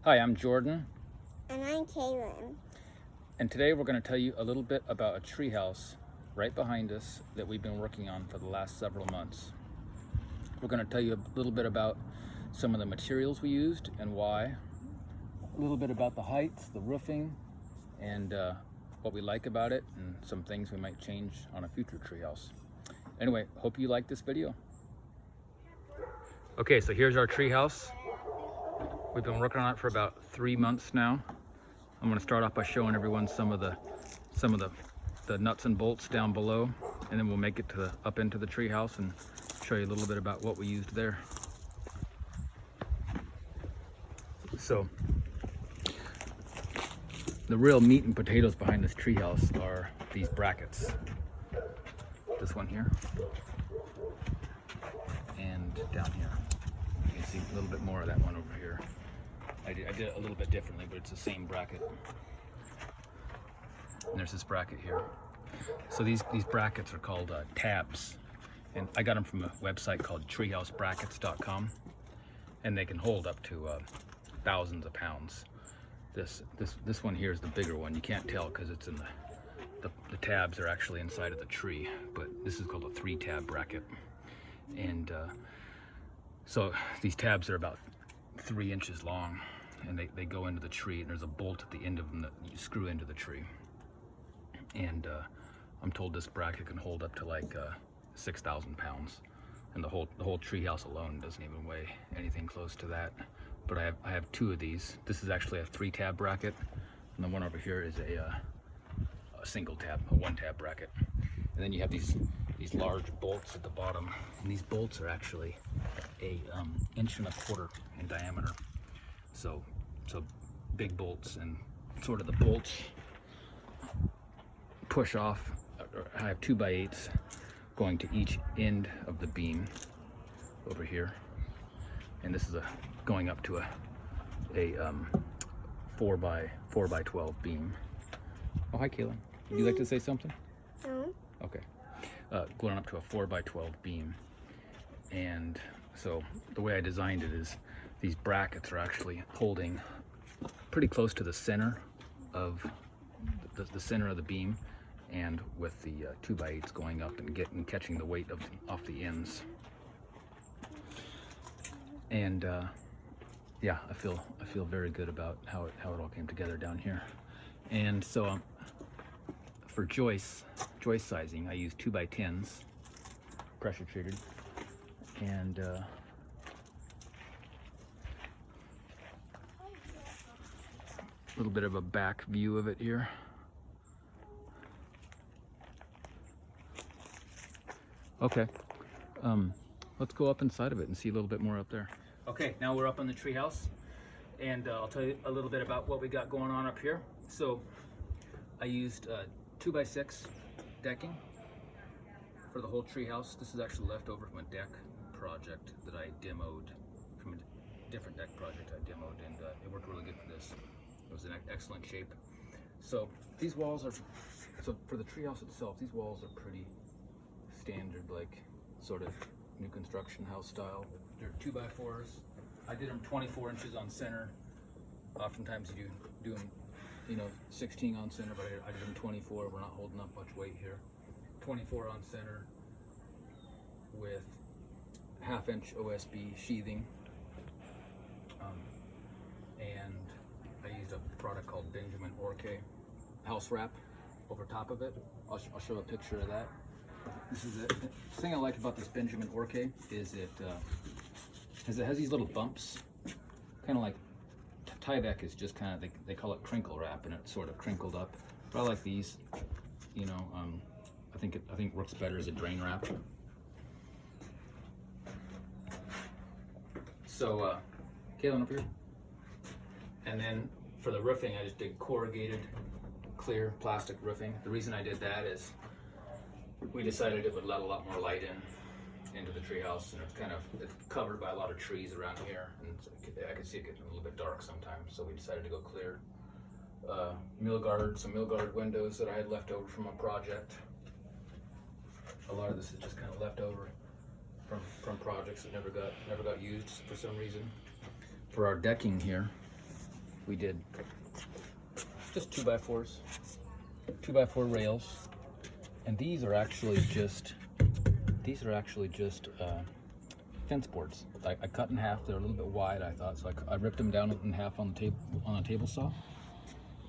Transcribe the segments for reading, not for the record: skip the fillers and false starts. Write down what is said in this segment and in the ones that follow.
Hi, I'm Jordan, And I'm Kaylin. and today we're going to tell you a little bit about a treehouse right behind us that we've been working on for the last several months. We're going to tell you a little bit about some of the materials we used and why, a little bit about the heights, the roofing, and what we like about it, and some things we might change on a future treehouse. Anyway, hope you like this video. Okay, so here's our treehouse. We've been working on it for about 3 months now. I'm going to start off by showing everyone some of the nuts and bolts down below, and then we'll make it up into the treehouse and show you a little bit about what we used there. So the real meat and potatoes behind this treehouse are these brackets. This one here and down here. You can see a little bit more of that one over here. I did it a little bit differently, but it's the same bracket. And there's this bracket here. So these brackets are called tabs, and I got them from a website called treehousebrackets.com, and they can hold up to thousands of pounds. This one here is the bigger one. You can't tell because it's in the tabs are actually inside of the tree, but this is called a 3-tab bracket. And so these tabs are about 3 inches long, and they go into the tree, and there's a bolt at the end of them that you screw into the tree. And I'm told this bracket can hold up to like 6,000 pounds, and the whole tree house alone doesn't even weigh anything close to that. But I have 2 of these. This is actually a 3-tab bracket, and the one over here is a single tab, a 1-tab bracket. And then you have these large bolts at the bottom, and these bolts are actually a 1.25 inches in diameter. So big bolts, and sort of the bolts push off. I have 2x8s going to each end of the beam over here, and this is going up to a 4x12 beam. Oh, hi, Kaylin. Would you like to say something? No. Okay. Going up to a 4x12 beam. And so the way I designed it is these brackets are actually holding pretty close to the center of the center of the beam, and with the 2x8s going up and catching the weight off the ends. And yeah, I feel very good about how it all came together down here. And so for joist sizing, I use 2x10s, pressure treated, and a little bit of a back view of it here. Okay, let's go up inside of it and see a little bit more up there. Okay, now we're up on the treehouse, and I'll tell you a little bit about what we got going on up here. So I used 2x6 decking for the whole treehouse. This is actually left over from a deck project that I demoed, from a different deck project I demoed, and it worked really good for this. It was in excellent shape. So these walls are, so for the treehouse itself, these walls are pretty standard, like sort of new construction house style. They're 2x4s. I did them 24 inches on center. Oftentimes you do them, 16 on center, but I did them 24. We're not holding up much weight here. 24 on center with 1/2 inch OSB sheathing. And I used a product called Benjamin Orke house wrap over top of it. I'll show a picture of that. This is it. The thing I like about this Benjamin Orke is it has these little bumps, kind of like Tyvek is just kind of, they call it crinkle wrap, and it's sort of crinkled up. But I like these, I think works better as a drain wrap. So Kaylin, up here. And then for the roofing, I just did corrugated clear plastic roofing. The reason I did that is we decided it would let a lot more light into the treehouse, and it's covered by a lot of trees around here, and I could see it getting a little bit dark sometimes, so we decided to go clear. Some mill guard windows that I had left over from a project. A lot of this is just kind of left over from projects that never got used for some reason. For our decking here, we did just 2x4s, 2x4 rails, and these are actually just fence boards. I cut in half. They're a little bit wide, I thought, so I ripped them down in half on a table saw,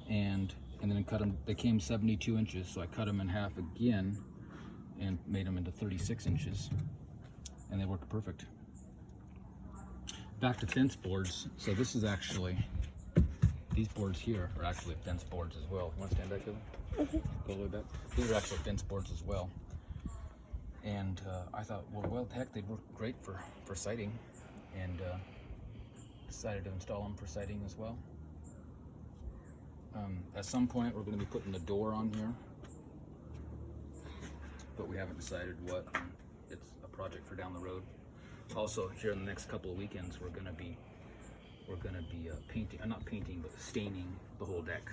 and then cut them. They came 72 inches, so I cut them in half again and made them into 36 inches, and they worked perfect. Back to fence boards. So this is actually, these boards here are actually fence boards as well. You want to stand back, Kevin? Go a little bit. These are actually fence boards as well. And I thought, well, heck, they'd work great for siding, and decided to install them for siding as well. At some point, we're going to be putting a door on here, but we haven't decided what. It's a project for down the road. Also, here in the next couple of weekends, we're going to be painting, not painting, but staining the whole deck.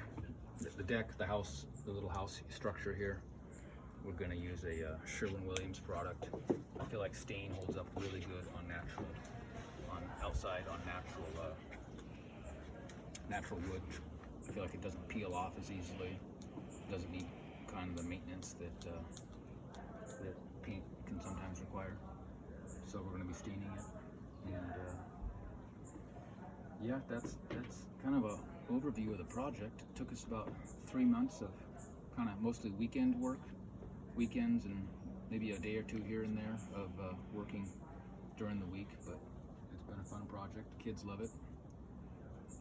The deck, the house, the little house structure here. We're going to use a Sherwin-Williams product. I feel like stain holds up really good on outside on natural wood. I feel like it doesn't peel off as easily. It doesn't need kind of the maintenance that paint can sometimes require. So we're going to be staining it, and yeah, that's kind of a overview of the project. It took us about 3 months of kind of mostly weekends and maybe a day or two here and there of working during the week, but it's been a fun project. The kids love it,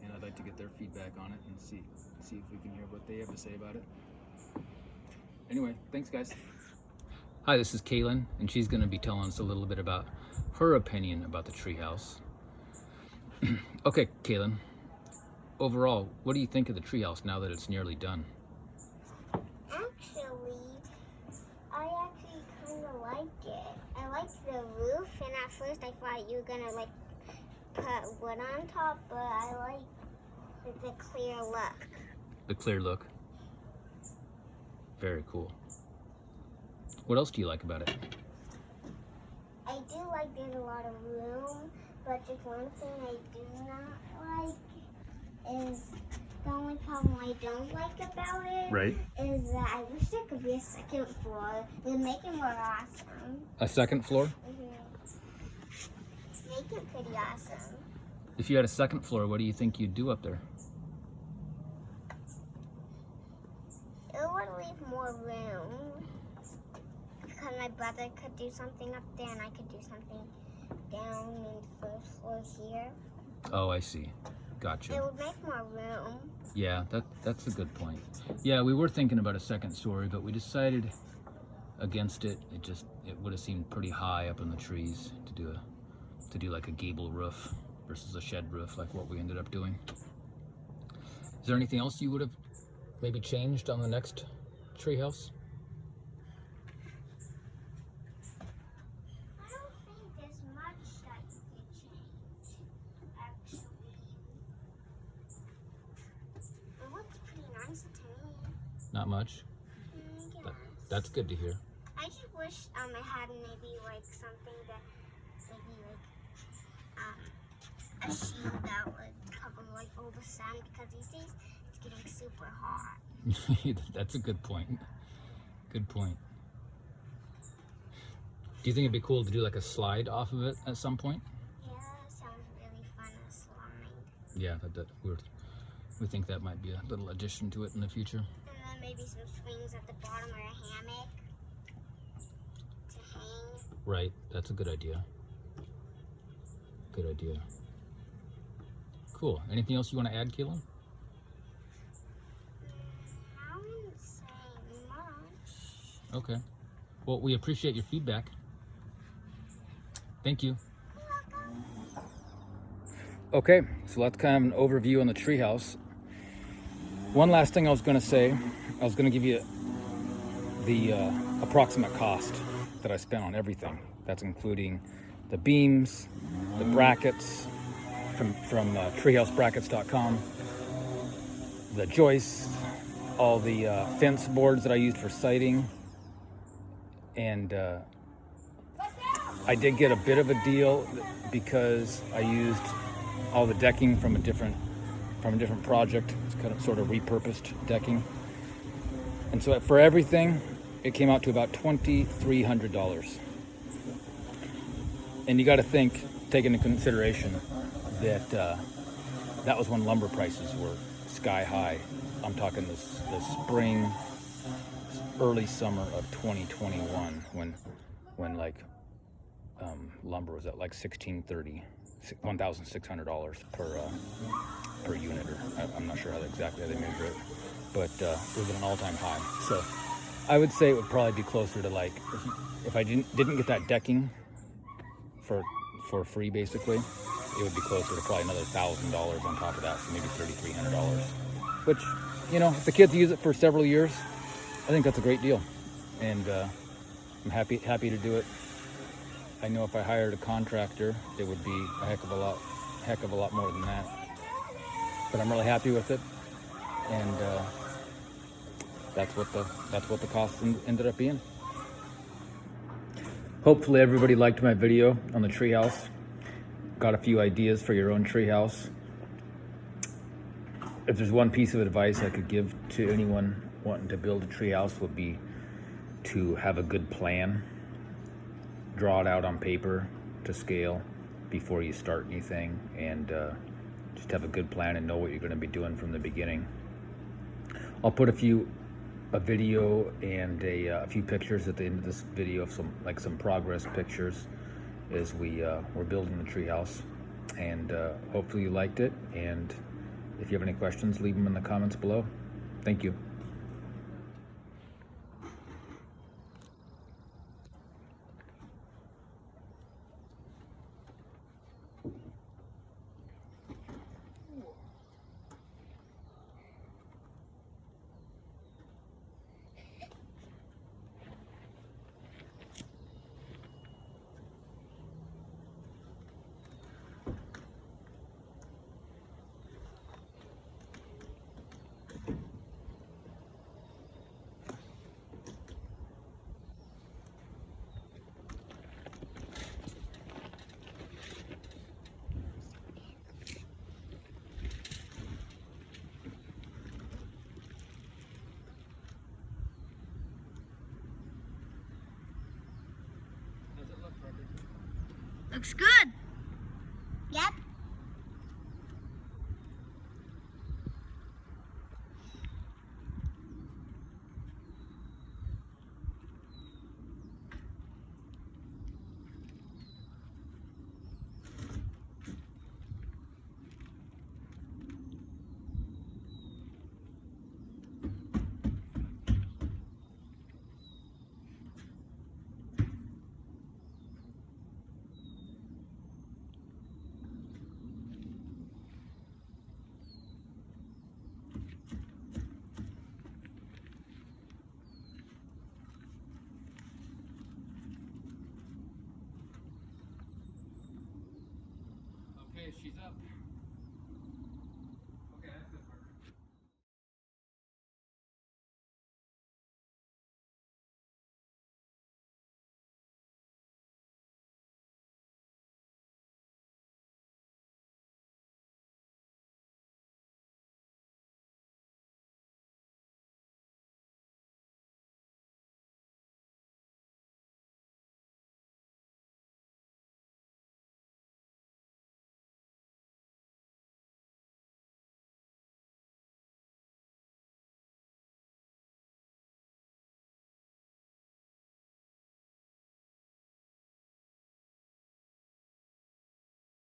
and I'd like to get their feedback on it and see if we can hear what they have to say about it. Anyway, thanks guys. Hi, this is Kaylin, and she's going to be telling us a little bit about her opinion about the treehouse. Okay, Kaylin, overall, what do you think of the treehouse now that it's nearly done? I actually kind of like it. I like the roof, and at first I thought you were gonna like put wood on top, but I like the clear look. The clear look. Very cool. What else do you like about it? I do like there's a lot of room, but just one thing I do not like is the only problem I don't like about it. Right. Is that I wish there could be a second floor. It would make it more awesome. A second floor? Make it pretty awesome. If you had a second floor, what do you think you'd do up there? It would leave more room, because my brother could do something up there and I could do something down in the first floor here. Oh, I see. Gotcha. It would make more room. Yeah, that's a good point. Yeah, we were thinking about a second story, but we decided against it. It would have seemed pretty high up in the trees to do like a gable roof versus a shed roof, like what we ended up doing. Is there anything else you would have maybe changed on the next treehouse? I don't think there's much that you could change, actually. It looks pretty nice to me. Not much? Yes. That's good to hear. I just wish I had maybe like something that maybe like a sheet that would cover like all the sun, because these days it's getting super hot. That's a good point. Good point. Do you think it'd be cool to do like a slide off of it at some point? Yeah, sounds really fun and slide. Yeah, we think that might be a little addition to it in the future. And then maybe some swings at the bottom or a hammock to hang. Right, that's a good idea. Good idea. Cool. Anything else you want to add, Keelan? I wouldn't say much. Okay. Well, we appreciate your feedback. Thank you. Okay, so that's kind of an overview on the treehouse. One last thing I was going to say, I was going to give you the approximate cost that I spent on everything. That's including the beams, the brackets from treehousebrackets.com, the joists, all the fence boards that I used for siding, and I did get a bit of a deal because I used all the decking from a different from a different project. It's kind of sort of repurposed decking. And so for everything, it came out to about $2,300. And you got to take into consideration that that was when lumber prices were sky high. I'm talking the spring, early summer of 2021, when like lumber was at like $1,600 per unit, or I'm not sure how exactly they measure it, but it was at an all-time high. So I would say it would probably be closer to like, if I didn't get that decking for free, basically, it would be closer to probably another $1,000 on top of that, so maybe $3,300. Which, you know, if the kids use it for several years, I think that's a great deal, and I'm happy to do it. I know if I hired a contractor, it would be a heck of a lot more than that. But I'm really happy with it, and that's what the cost ended up being. Hopefully everybody liked my video on the treehouse. Got a few ideas for your own treehouse. If there's one piece of advice I could give to anyone wanting to build a treehouse, would be to have a good plan. Draw it out on paper to scale before you start anything, and just have a good plan and know what you're going to be doing from the beginning. I'll put a video and a few pictures at the end of this video of some progress pictures as we're building the treehouse, and hopefully you liked it. And if you have any questions, leave them in the comments below. Thank you. Looks good.